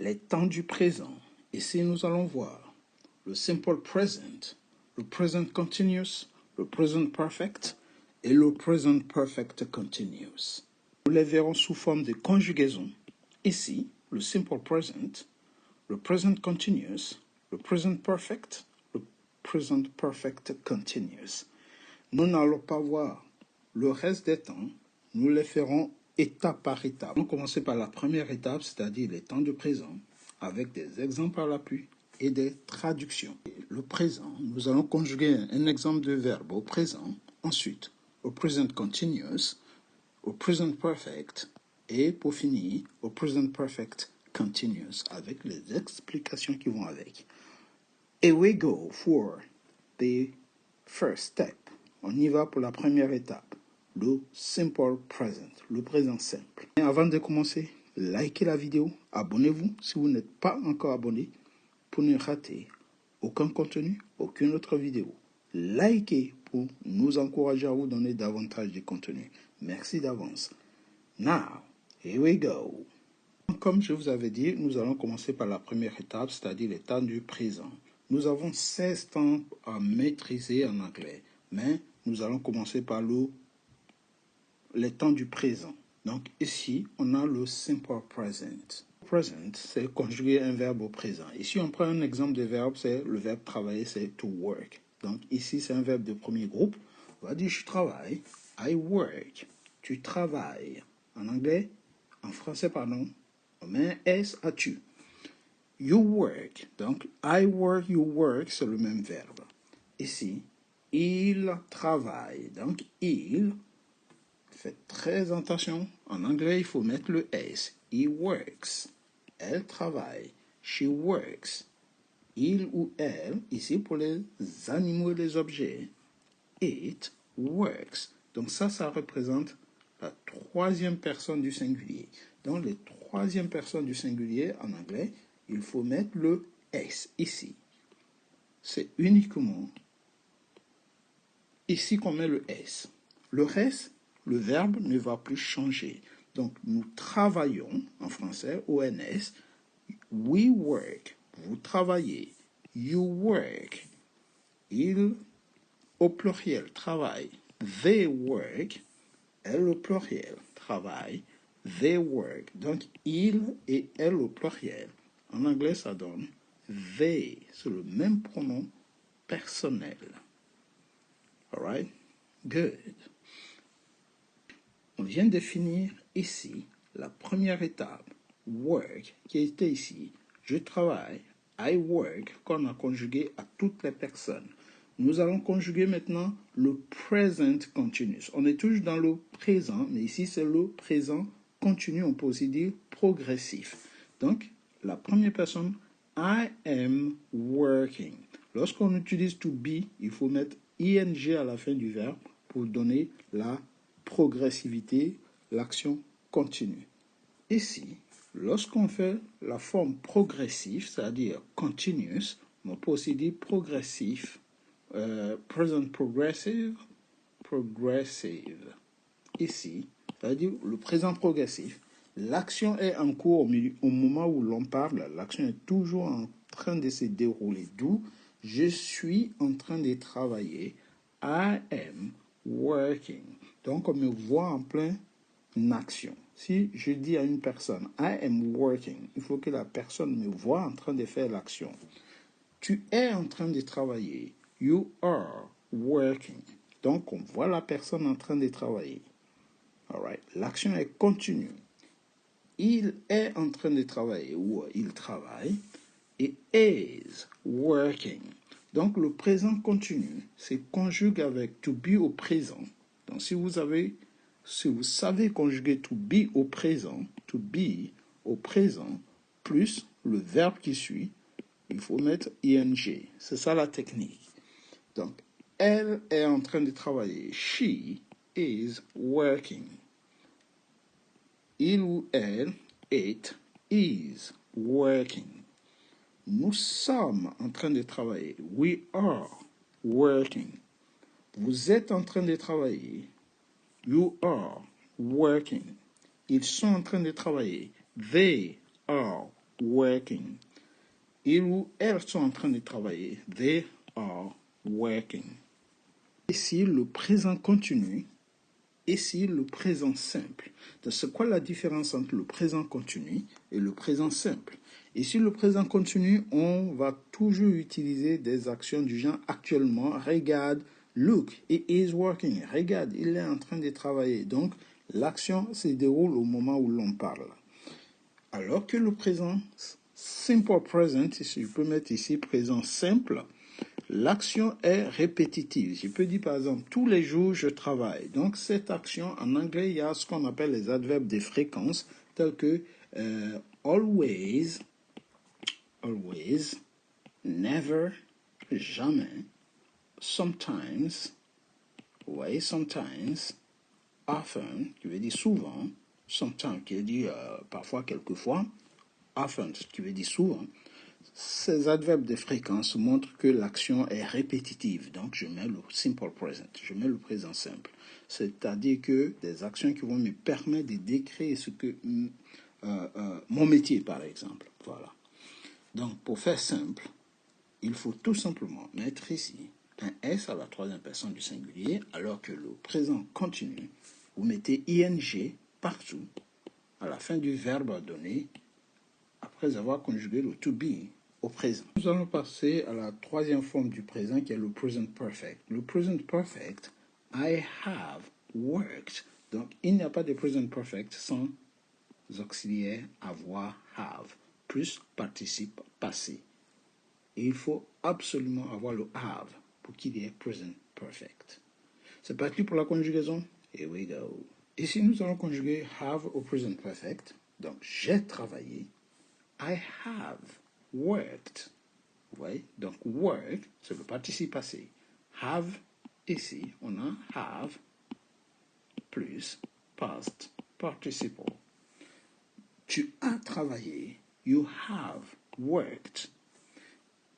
les temps du présent. Ici, nous allons voir le simple present, le present continuous, le present perfect et le present perfect continuous. Nous les verrons sous forme de conjugaison. Ici, le simple present, le present continuous, le present perfect, le present perfect continuous. Nous n'allons pas voir le reste des temps, nous les ferons étape par étape. On va commencer par la première étape, c'est-à-dire les temps du présent, avec des exemples à l'appui et des traductions. Le présent, nous allons conjuguer un exemple de verbe au présent, ensuite au present continuous, au present perfect et pour finir au present perfect continuous avec les explications qui vont avec. Here we go for the first step. On y va pour la première étape, le simple present, le présent simple. Et avant de commencer, likez la vidéo, abonnez-vous si vous n'êtes pas encore abonné pour ne rater aucun contenu, aucune autre vidéo. Likez pour nous encourager à vous donner davantage de contenu. Merci d'avance. Now, here we go. Comme je vous avais dit, nous allons commencer par la première étape, c'est-à-dire les temps du présent. Nous avons 16 temps à maîtriser en anglais, mais nous allons commencer par les temps du présent. Donc ici, on a le simple present. Present, c'est conjuguer un verbe au présent. Ici, on prend un exemple de verbe, c'est le verbe travailler, c'est to work. Donc ici, c'est un verbe de premier groupe. On va dire je travaille, I work. Tu travailles. En anglais, en français, pardon, on met un S à tu. You work. Donc, I work, you work, c'est le même verbe. Ici, il travaille. Donc, il, faites très attention. En anglais, il faut mettre le S. He works. Elle travaille. She works. Il ou elle, ici pour les animaux et les objets. It works. Donc ça représente la troisième personne du singulier. Dans les troisième personne du singulier, en anglais, il faut mettre le S ici. C'est uniquement ici qu'on met le S. Le reste, le verbe ne va plus changer. Donc, nous travaillons, en français, ONS. We work. Vous travaillez. You work. Il, au pluriel, travaille. They work. Elle, au pluriel, travaille. They work. Donc, il et elle au pluriel. En anglais, ça donne they. C'est le même pronom personnel. All right? Good. On vient de finir ici la première étape, work, qui était ici. Je travaille, I work, qu'on a conjugué à toutes les personnes. Nous allons conjuguer maintenant le present continuous. On est toujours dans le présent, mais ici c'est le présent continu, on peut aussi dire progressif. Donc, la première personne, I am working. Lorsqu'on utilise to be, il faut mettre ing à la fin du verbe pour donner la progressivité, l'action continue. Ici, lorsqu'on fait la forme progressive, c'est-à-dire continuous, on peut aussi dire progressif, present progressive. Ici, c'est-à-dire le présent progressif. L'action est en cours au moment où l'on parle, l'action est toujours en train de se dérouler. D'où je suis en train de travailler. I am working. Donc, on me voit en plein action. Si je dis à une personne, I am working, il faut que la personne me voit en train de faire l'action. Tu es en train de travailler. You are working. Donc, on voit la personne en train de travailler. All right. L'action est continue. Il est en train de travailler ou il travaille. Et is working. Donc, le présent continu se conjugue avec to be au présent. Donc, si vous savez conjuguer to be au présent, plus le verbe qui suit, il faut mettre ing. C'est ça la technique. Donc, elle est en train de travailler. She is working. Il ou elle, it is working. Nous sommes en train de travailler. We are working. Vous êtes en train de travailler. You are working. Ils sont en train de travailler. They are working. Ils ou elles sont en train de travailler. They are working. Ici, le présent continu. Ici, le présent simple. Donc, c'est quoi la différence entre le présent continu et le présent simple? Ici, le présent continu, on va toujours utiliser des actions du genre actuellement. Regarde, look, he is working. Regarde, il est en train de travailler. Donc, l'action se déroule au moment où l'on parle. Alors que le présent simple present, si je peux mettre ici présent simple, l'action est répétitive. Je peux dire par exemple, tous les jours je travaille. Donc cette action, en anglais, il y a ce qu'on appelle les adverbes de fréquence, tels que always, always, never, jamais, sometimes, ouais, sometimes, often, qui veut dire souvent, sometimes, qui veut dire parfois, quelquefois, often, qui veut dire souvent. Ces adverbes de fréquence montrent que l'action est répétitive. Donc, je mets le simple present, je mets le présent simple. C'est-à-dire que des actions qui vont me permettre de décrire ce que mon métier, par exemple. Voilà. Donc, pour faire simple, il faut tout simplement mettre ici un S à la troisième personne du singulier, alors que le présent continu, vous mettez ing partout à la fin du verbe donné, après avoir conjugué le to be au présent. Nous allons passer à la troisième forme du présent qui est le present perfect. Le present perfect, I have worked. Donc, il n'y a pas de present perfect sans auxiliaire avoir, have, plus participe passé. Et il faut absolument avoir le have pour qu'il y ait present perfect. C'est parti pour la conjugaison? Here we go. Ici, nous allons conjuguer have au present perfect. Donc, j'ai travaillé. I have worked. Vous voyez? Donc, work, c'est le participe passé. Have, ici, on a have plus past participle. Tu as travaillé. You have worked.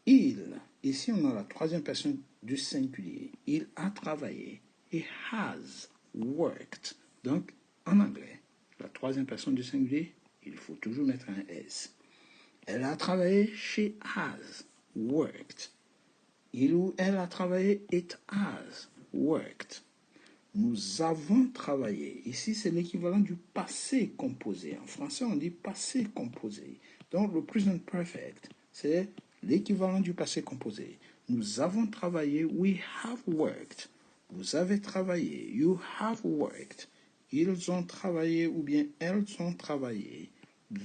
Il, ici, on a la troisième personne du singulier. Il a travaillé. He has worked. Donc, en anglais, la troisième personne du singulier, il faut toujours mettre un S. Elle a travaillé, she has worked. Il ou elle a travaillé, it has worked. Nous avons travaillé. Ici, c'est l'équivalent du passé composé. En français, on dit passé composé. Donc, le present perfect, c'est l'équivalent du passé composé. Nous avons travaillé, we have worked. Vous avez travaillé, you have worked. Ils ont travaillé ou bien elles ont travaillé.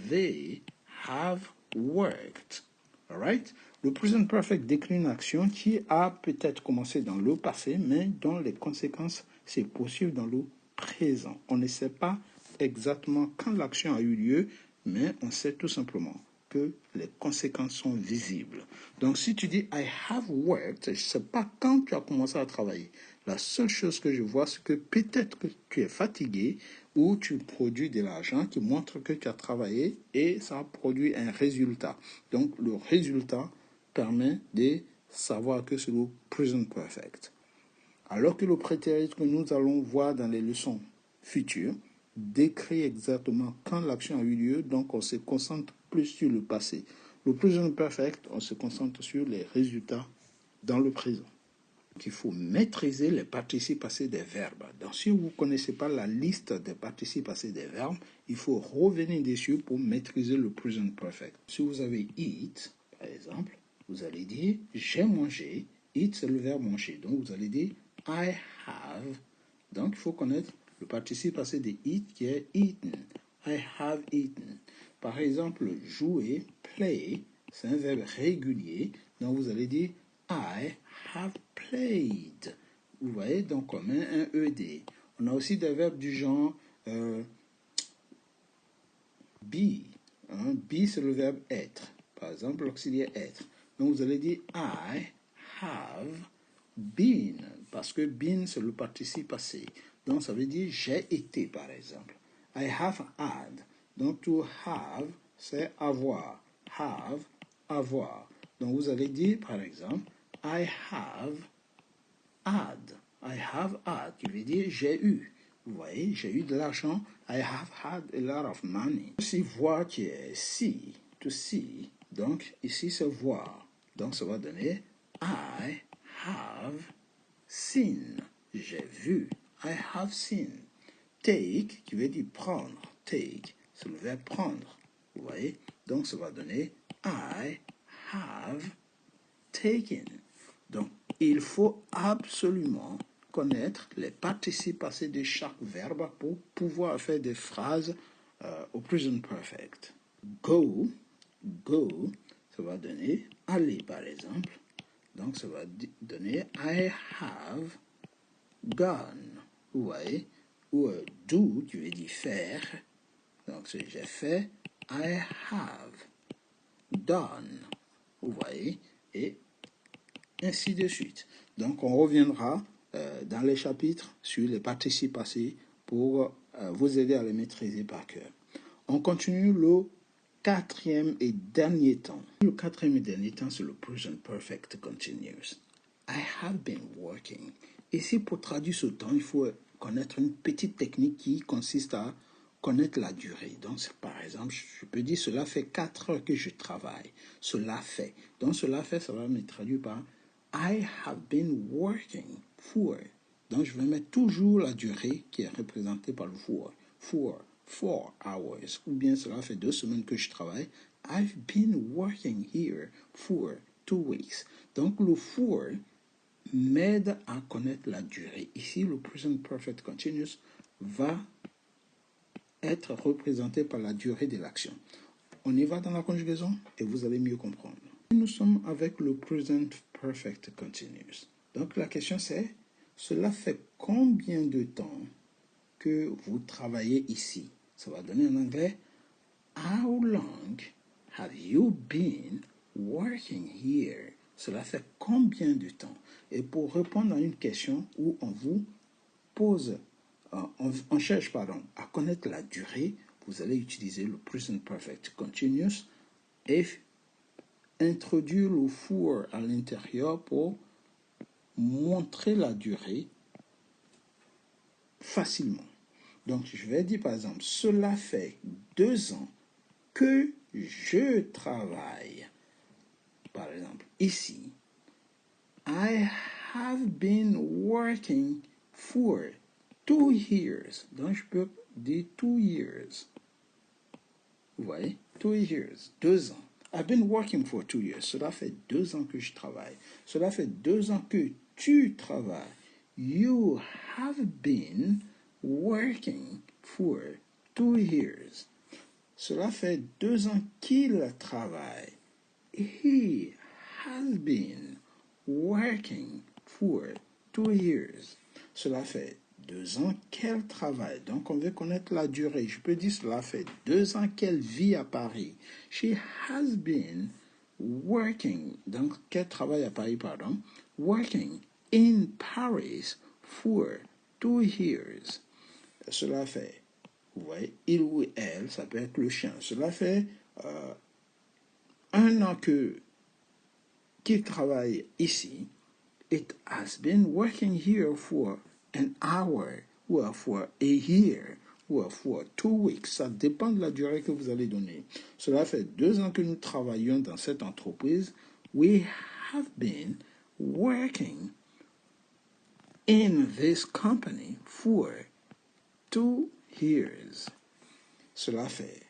They have worked. All right? Le present perfect décrit une action qui a peut-être commencé dans le passé, mais dont les conséquences se poursuivent dans le présent. On ne sait pas exactement quand l'action a eu lieu, mais on sait tout simplement que les conséquences sont visibles. Donc, si tu dis « I have worked », je ne sais pas quand tu as commencé à travailler. La seule chose que je vois, c'est que peut-être que tu es fatigué ou tu produis de l'argent qui montre que tu as travaillé et ça produit un résultat. Donc, le résultat permet de savoir que c'est le present perfect. Alors que le prétérit que nous allons voir dans les leçons futures décrit exactement quand l'action a eu lieu, donc on se concentre plus sur le passé. Le present perfect, on se concentre sur les résultats dans le présent. Il faut maîtriser les participes passés des verbes. Donc, si vous ne connaissez pas la liste des participes passés des verbes, il faut revenir dessus pour maîtriser le present perfect. Si vous avez eat, par exemple, vous allez dire j'ai mangé. Eat, c'est le verbe manger. Donc, vous allez dire I have. Donc, il faut connaître le participe passé de eat qui est eaten. I have eaten. Par exemple, jouer, play, c'est un verbe régulier. Donc, vous allez dire I have played. Vous voyez, donc on met un ED. On a aussi des verbes du genre be. Be, c'est le verbe être. Par exemple, l'auxiliaire être. Donc, vous allez dire I have been. Parce que been, c'est le participe passé. Donc, ça veut dire j'ai été, par exemple. I have had. Donc, to have, c'est avoir. Have, avoir. Donc, vous allez dire, par exemple, I have had. I have had, qui veut dire j'ai eu. Vous voyez, j'ai eu de l'argent. I have had a lot of money. Si voir qui est si, to see. Donc, ici, c'est voir. Donc, ça va donner I have seen. J'ai vu. I have seen. Take, qui veut dire prendre. Take, c'est le verbe prendre. Vous voyez? Donc, ça va donner I have taken. Donc, il faut absolument connaître les participes passés de chaque verbe pour pouvoir faire des phrases au present perfect. Go, go, ça va donner aller par exemple. Donc, ça va donner I have gone. Vous voyez? Ou do, tu veux dire faire. Donc, c'est j'ai fait. I have done. Vous voyez? Et ainsi de suite. Donc, on reviendra dans les chapitres sur les participes passés pour vous aider à les maîtriser par cœur. On continue le quatrième et dernier temps. Le quatrième et dernier temps, c'est le present perfect continuous. I have been working. Ici, pour traduire ce temps, il faut connaître une petite technique qui consiste à connaître la durée. Donc, par exemple, je peux dire, cela fait 4 heures que je travaille. Cela fait. Donc, cela fait, ça va me traduire par I have been working for. Donc, je vais mettre toujours la durée qui est représentée par le for 4 hours. Ou bien, cela fait 2 semaines que je travaille. I've been working here for 2 weeks. Donc, le for m'aide à connaître la durée. Ici, le present perfect continuous va être représenté par la durée de l'action. On y va dans la conjugaison et vous allez mieux comprendre. Nous sommes avec le present perfect continuous. Donc la question c'est, cela fait combien de temps que vous travaillez ici? Ça va donner en anglais, how long have you been working here? Cela fait combien de temps? Et pour répondre à une question où on vous pose, on cherche à connaître la durée, vous allez utiliser le present perfect continuous et introduire le for à l'intérieur pour montrer la durée facilement. Donc, je vais dire par exemple, cela fait 2 ans que je travaille. Par exemple, ici, I have been working for 2 years. Donc, je peux dire 2 years. Vous voyez? 2 years. 2 ans. I've been working for 2 years. Cela fait 2 ans que je travaille. Cela fait 2 ans que tu travailles. You have been working for 2 years. Cela fait 2 ans qu'il travaille. He has been working for 2 years. Cela fait 2 ans qu'elle travaille. Donc, on veut connaître la durée. Je peux dire cela fait 2 ans qu'elle vit à Paris. She has been working. Donc, qu'elle travaille à Paris, pardon. Working in Paris for 2 years. Cela fait, vous voyez, il ou elle, ça peut être le chien. Cela fait 1 an qu'il travaille ici. It has been working here for an hour, ou for a year, ou for 2 weeks. Ça dépend de la durée que vous allez donner. Cela fait 2 ans que nous travaillons dans cette entreprise. We have been working in this company for 2 years. Cela fait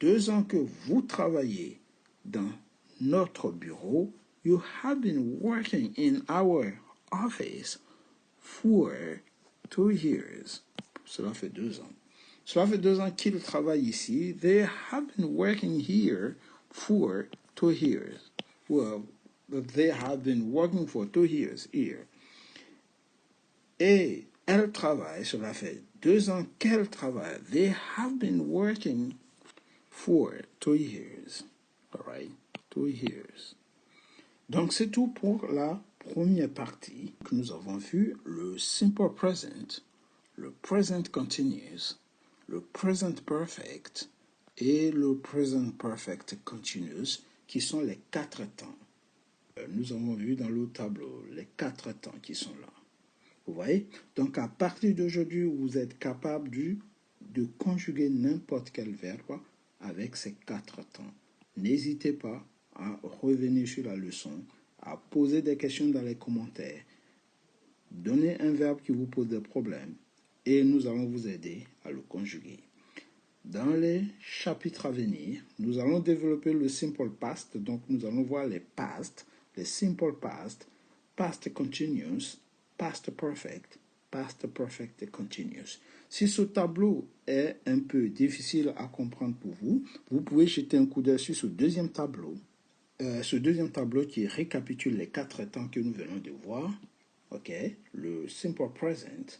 2 ans que vous travaillez dans notre bureau. You have been working in our office for 2 years. Cela fait 2 ans. Cela fait 2 ans qu'ils travaillent ici. They have been working here for 2 years. Well, they have been working for 2 years here. Et elle travaille, cela fait 2 ans qu'elle travaille. They have been working for 2 years. All right? 2 years. Donc, c'est tout pour la première partie que nous avons vu, le simple present, le present continuous, le present perfect et le present perfect continuous, qui sont les 4 temps. Nous avons vu dans le tableau les 4 temps qui sont là. Vous voyez? Donc, à partir d'aujourd'hui, vous êtes capable de conjuguer n'importe quel verbe avec ces 4 temps. n'hésitez pas à revenir sur la leçon, à poser des questions dans les commentaires. Donnez un verbe qui vous pose des problèmes et nous allons vous aider à le conjuguer. Dans les chapitres à venir, nous allons développer le simple past. Donc, nous allons voir les past, les simple past, past continuous, past perfect continuous. Si ce tableau est un peu difficile à comprendre pour vous, vous pouvez jeter un coup d'œil sur ce deuxième tableau. Ce deuxième tableau qui récapitule les 4 temps que nous venons de voir. Ok, le simple present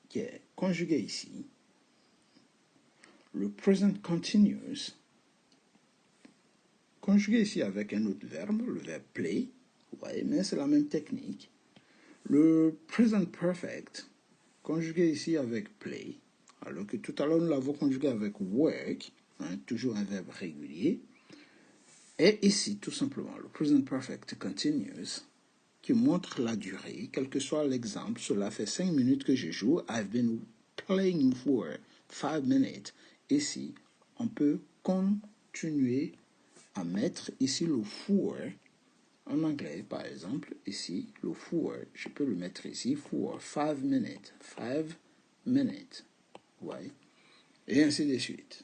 qui est conjugué ici. Le present continuous, conjugué ici avec un autre verbe, le verbe play, ouais, mais c'est la même technique. Le present perfect, conjugué ici avec play, alors que tout à l'heure nous l'avons conjugué avec work, hein, toujours un verbe régulier. Et ici, tout simplement, le present perfect continuous, qui montre la durée, quel que soit l'exemple. Cela fait 5 minutes que je joue. I've been playing for 5 minutes. Ici, on peut continuer à mettre ici le for. En anglais, par exemple, ici, le for, je peux le mettre ici, for 5 minutes. 5 minutes. Ouais. Et ainsi de suite.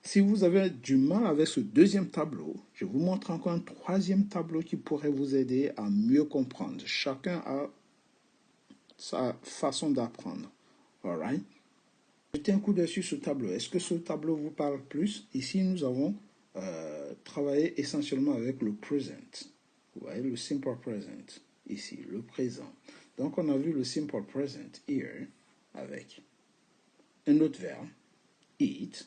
Si vous avez du mal avec ce deuxième tableau, je vous montre encore un troisième tableau qui pourrait vous aider à mieux comprendre. Chacun a sa façon d'apprendre. All right? Jetez un coup d'œil sur ce tableau. Est-ce que ce tableau vous parle plus? Ici, nous avons travaillé essentiellement avec le present. Ouais, le simple present. Ici, le présent. Donc, on a vu le simple present here avec un autre verbe, eat,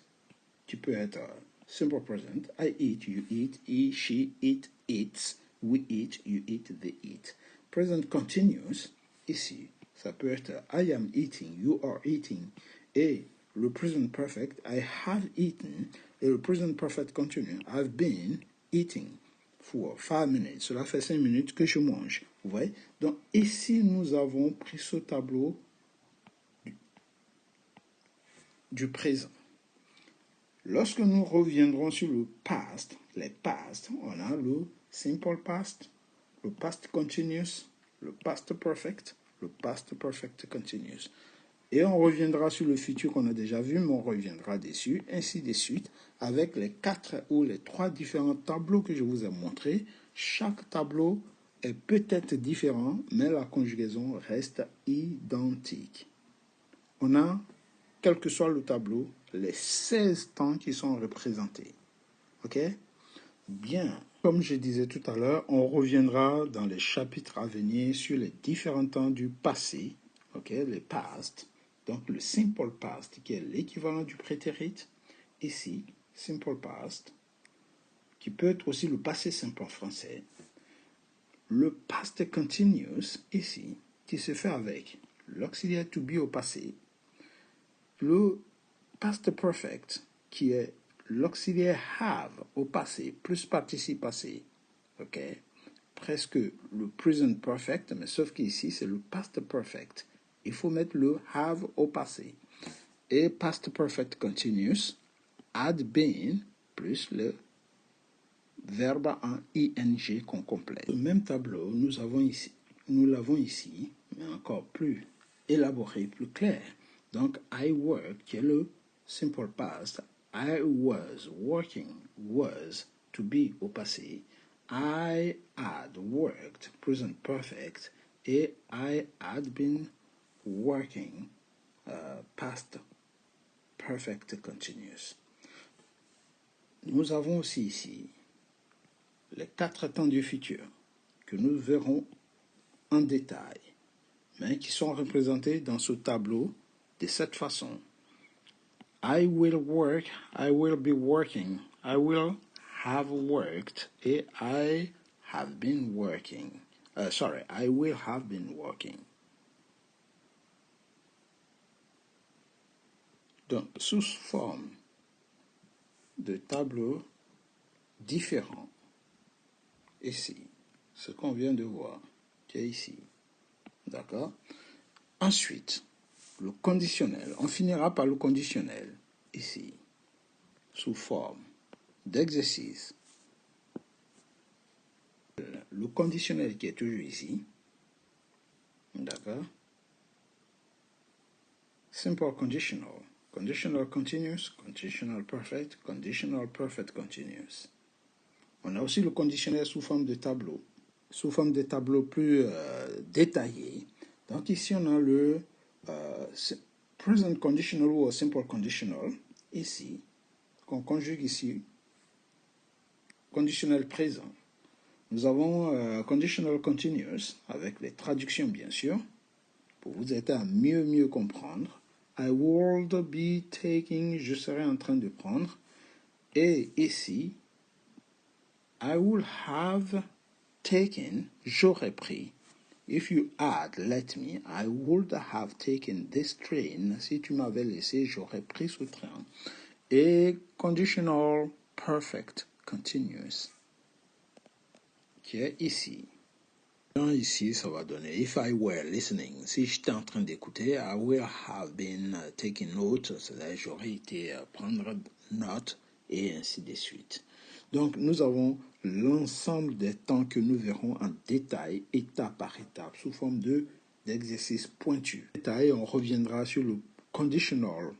qui peut être simple present. I eat, you eat, he, she, it, eats, we eat, you eat, they eat. Present continuous, ici, ça peut être I am eating, you are eating. Et le present perfect, I have eaten. Et le present perfect continuous, I've been eating for 5 minutes. Cela fait 5 minutes que je mange. Vous voyez? Donc ici, nous avons pris ce tableau du présent. Lorsque nous reviendrons sur le past, les past, on a le simple past, le past continuous, le past perfect continuous. Et on reviendra sur le futur qu'on a déjà vu, mais on reviendra dessus, ainsi de suite, avec les 4 ou les 3 différents tableaux que je vous ai montrés. Chaque tableau est peut-être différent, mais la conjugaison reste identique. On a, quel que soit le tableau, les 16 temps qui sont représentés. Ok? Bien. Comme je disais tout à l'heure, on reviendra dans les chapitres à venir sur les différents temps du passé. Ok? Les past. Donc le simple past qui est l'équivalent du prétérit. Ici, simple past, qui peut être aussi le passé simple en français. Le past continuous, ici, qui se fait avec l'auxiliaire to be au passé. Le past perfect, qui est l'auxiliaire have au passé, plus participe passé. Ok? Presque le present perfect, mais sauf qu'ici, c'est le past perfect. Il faut mettre le have au passé. Et past perfect continuous, had been, plus le verbe en ing qu'on complète. Le même tableau, nous l'avons ici, mais encore plus élaboré, plus clair. Donc, I work, qui est le simple past. I was working, was, to be au passé. I had worked, present perfect. Et I had been working, past perfect continuous. Nous avons aussi ici les 4 temps du futur que nous verrons en détail, mais qui sont représentés dans ce tableau de cette façon. I will work, I will be working, I will have worked et I have been working. I will have been working. Donc, sous forme de tableaux différents, ici, ce qu'on vient de voir, qui est ici. D'accord? Ensuite, le conditionnel. On finira par le conditionnel, ici, sous forme d'exercice. Le conditionnel qui est toujours ici. D'accord. Simple conditional. Conditional continuous, conditional perfect continuous. On a aussi le conditionnel sous forme de tableau. Sous forme de tableau plus détaillé. Donc ici, on a le present conditional ou simple conditional. Ici, qu'on conjugue ici. Conditionnel présent. Nous avons conditional continuous, avec les traductions bien sûr, pour vous aider à mieux comprendre. I would be taking, je serai en train de prendre. Et ici, I would have taken, j'aurais pris. If you add, let me, I would have taken this train. Si tu m'avais laissé, j'aurais pris ce train. Et conditional perfect continuous, qui est ici. Ici, ça va donner if I were listening. Si j'étais en train d'écouter, I will have been taking note. C'est-à-dire, j'aurais été prendre note et ainsi de suite. Donc, nous avons l'ensemble des temps que nous verrons en détail, étape par étape, sous forme d'exercice pointu. Détail, on reviendra sur le conditional,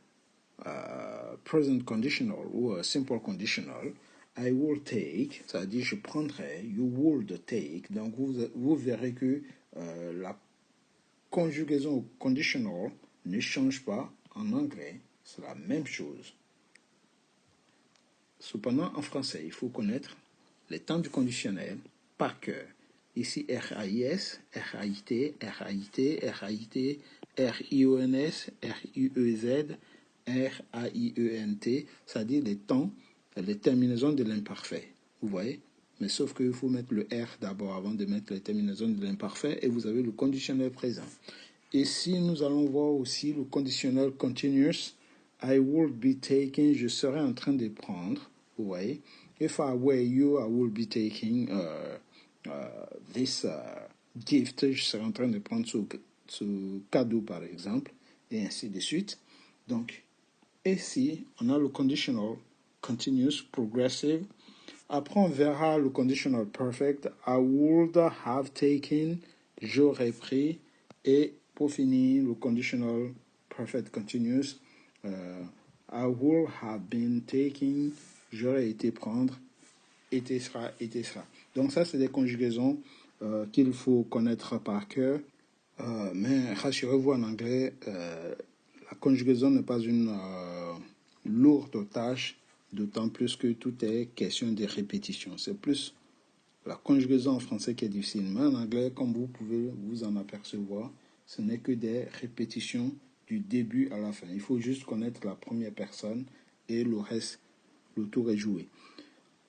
present conditional ou simple conditional. I will take, c'est-à-dire je prendrai, you would take. Donc vous verrez que la conjugaison au conditional ne change pas en anglais, c'est la même chose. Cependant, en français, il faut connaître les temps du conditionnel par cœur. Ici, RAIS, RAIT, RAIT, RAIT, RIONS, RIEZ, RAIENT, c'est-à-dire les temps, les terminaisons de l'imparfait. Vous voyez? Mais sauf qu'il faut mettre le R d'abord avant de mettre les terminaisons de l'imparfait et vous avez le conditionnel présent. Ici, nous allons voir aussi le conditionnel continuous. I would be taking, je serai en train de prendre. Vous voyez? If I were you, I would be taking this gift. Je serai en train de prendre ce cadeau, par exemple, et ainsi de suite. Donc, ici, on a le conditional continuous, progressive. Après, on verra le conditional perfect. I would have taken, j'aurais pris. Et pour finir, le conditional perfect continuous. I would have been taking, j'aurais été prendre, etc. Donc ça, c'est des conjugaisons qu'il faut connaître par cœur. Mais rassurez-vous, en anglais, la conjugaison n'est pas une lourde tâche, d'autant plus que tout est question de répétition. C'est plus la conjugaison en français qui est difficile. Mais en anglais, comme vous pouvez vous en apercevoir, ce n'est que des répétitions du début à la fin. Il faut juste connaître la première personne et le reste, le tour est joué.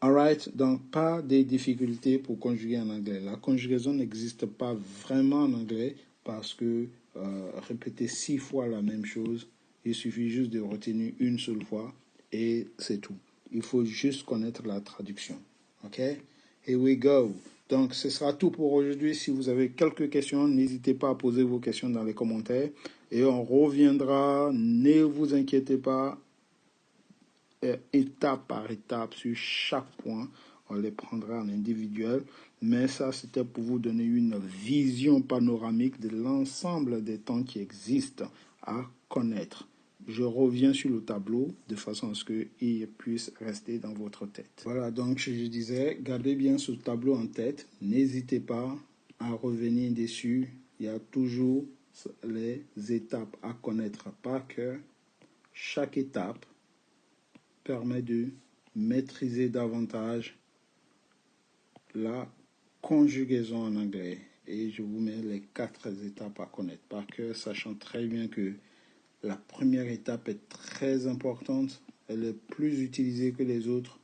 Alright, donc pas de difficultés pour conjuguer en anglais. La conjugaison n'existe pas vraiment en anglais parce que répéter 6 fois la même chose, il suffit juste de retenir une seule fois et c'est tout. Il faut juste connaître la traduction. Ok? Here we go. Donc, ce sera tout pour aujourd'hui. Si vous avez quelques questions, n'hésitez pas à poser vos questions dans les commentaires. Et on reviendra, ne vous inquiétez pas, étape par étape sur chaque point. On les prendra en individuel. Mais ça, c'était pour vous donner une vision panoramique de l'ensemble des temps qui existent à connaître. Je reviens sur le tableau de façon à ce qu'il puisse rester dans votre tête. Voilà, donc je disais, gardez bien ce tableau en tête. N'hésitez pas à revenir dessus. Il y a toujours les étapes à connaître par cœur. Chaque étape permet de maîtriser davantage la conjugaison en anglais. Et je vous mets les 4 étapes à connaître par cœur, sachant très bien que la première étape est très importante. Elle est plus utilisée que les autres.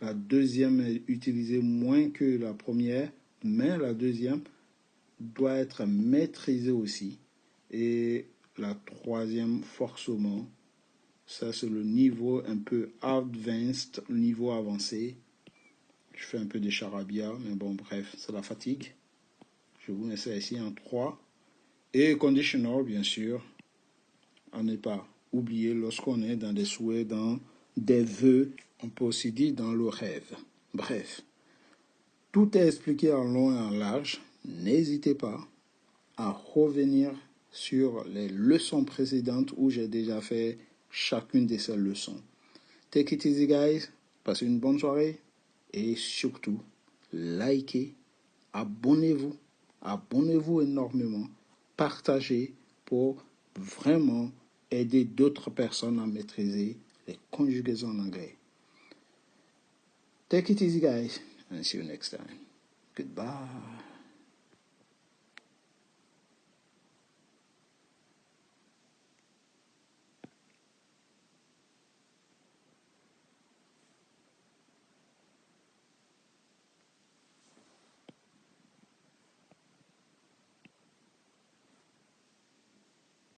La deuxième est utilisée moins que la première, mais la deuxième doit être maîtrisée aussi. Et la troisième, forcément, ça c'est le niveau un peu advanced, niveau avancé. Je fais un peu de charabia, mais bon, bref, c'est la fatigue. Je vous mets ça ici en 3. Et conditional, bien sûr, à ne pas oublier lorsqu'on est dans des souhaits, dans des vœux, on peut aussi dire dans le rêve. Bref, tout est expliqué en long et en large. N'hésitez pas à revenir sur les leçons précédentes où j'ai déjà fait chacune de ces leçons. Take it easy, guys. Passez une bonne soirée. Et surtout, likez, abonnez-vous. Abonnez-vous énormément. Partagez pour vraiment aider d'autres personnes à maîtriser les conjugaisons en anglais. Take it easy, guys. And see you next time. Goodbye.